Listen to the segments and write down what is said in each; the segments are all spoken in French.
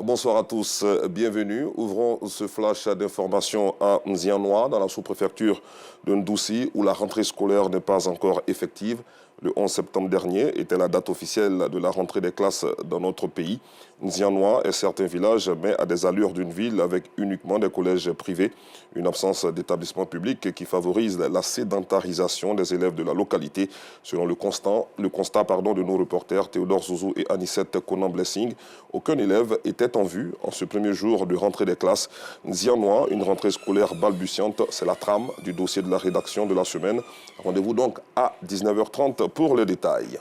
Bonsoir à tous, bienvenue. Ouvrons ce flash d'information à Nzianois, dans la sous-préfecture de Ndoussi, où la rentrée scolaire n'est pas encore effective. Le 11 septembre dernier était la date officielle de la rentrée des classes dans notre pays. Nzianois est certes un village, mais à des allures d'une ville avec uniquement des collèges privés. Une absence d'établissements publics qui favorise la sédentarisation des élèves de la localité, selon le constat de nos reporters Théodore Zouzou et Anissette Conan-Blessing. Aucun élève était en vue en ce premier jour de rentrée des classes. Nzianois, une rentrée scolaire balbutiante, c'est la trame du dossier de la rédaction de la semaine. Rendez-vous donc à 19h30 pour les détails.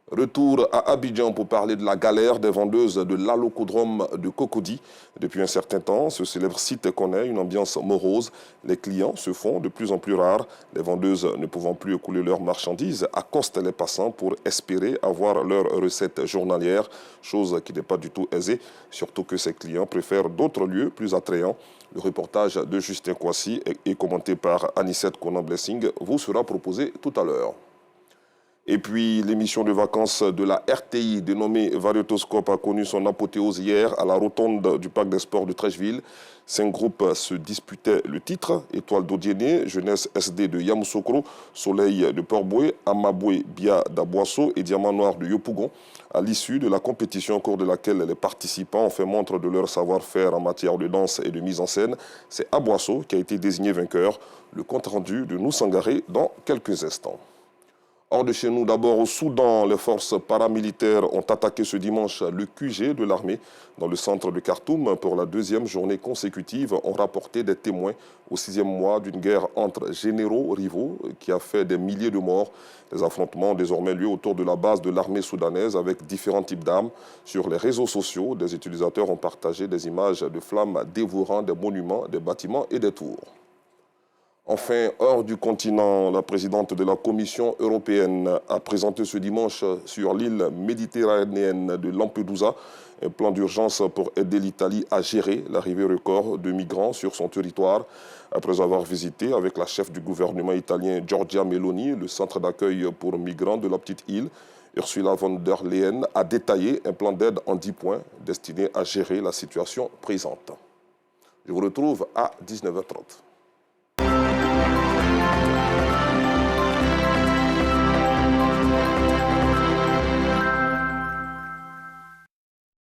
Retour à Abidjan pour parler de la galère des vendeuses de l'allocodrome de Cocody. Depuis un certain temps, ce célèbre site connaît une ambiance morose. Les clients se font de plus en plus rares. Les vendeuses ne pouvant plus écouler leurs marchandises accostent les passants pour espérer avoir leur recette journalière, chose qui n'est pas du tout aisée, surtout que ces clients préfèrent d'autres lieux plus attrayants. Le reportage de Justin Kouassi et commenté par Anissette Conan-Blessing vous sera proposé tout à l'heure. Et puis, l'émission de vacances de la RTI, dénommée Variétoscope, a connu son apothéose hier à la rotonde du Parc des Sports de Trècheville. 5 groupes se disputaient le titre. Étoile d'Odiéné, Jeunesse SD de Yamoussoukro, Soleil de Port-Boué, Amaboué Bia d'Aboisseau et Diamant Noir de Yopougon. À l'issue de la compétition au cours de laquelle les participants ont fait montre de leur savoir-faire en matière de danse et de mise en scène, c'est Aboisseau qui a été désigné vainqueur. Le compte rendu de Noussangaré dans quelques instants. Hors de chez nous, d'abord au Soudan, les forces paramilitaires ont attaqué ce dimanche le QG de l'armée dans le centre de Khartoum. Pour la deuxième journée consécutive, ont rapporté des témoins au 6e mois d'une guerre entre généraux rivaux qui a fait des milliers de morts. Les affrontements ont désormais lieu autour de la base de l'armée soudanaise avec différents types d'armes. Sur les réseaux sociaux, des utilisateurs ont partagé des images de flammes dévorant des monuments, des bâtiments et des tours. Enfin, hors du continent, la présidente de la Commission européenne a présenté ce dimanche sur l'île méditerranéenne de Lampedusa un plan d'urgence pour aider l'Italie à gérer l'arrivée record de migrants sur son territoire. Après avoir visité avec la chef du gouvernement italien Giorgia Meloni le centre d'accueil pour migrants de la petite île, Ursula von der Leyen a détaillé un plan d'aide en 10 points destiné à gérer la situation présente. Je vous retrouve à 19h30.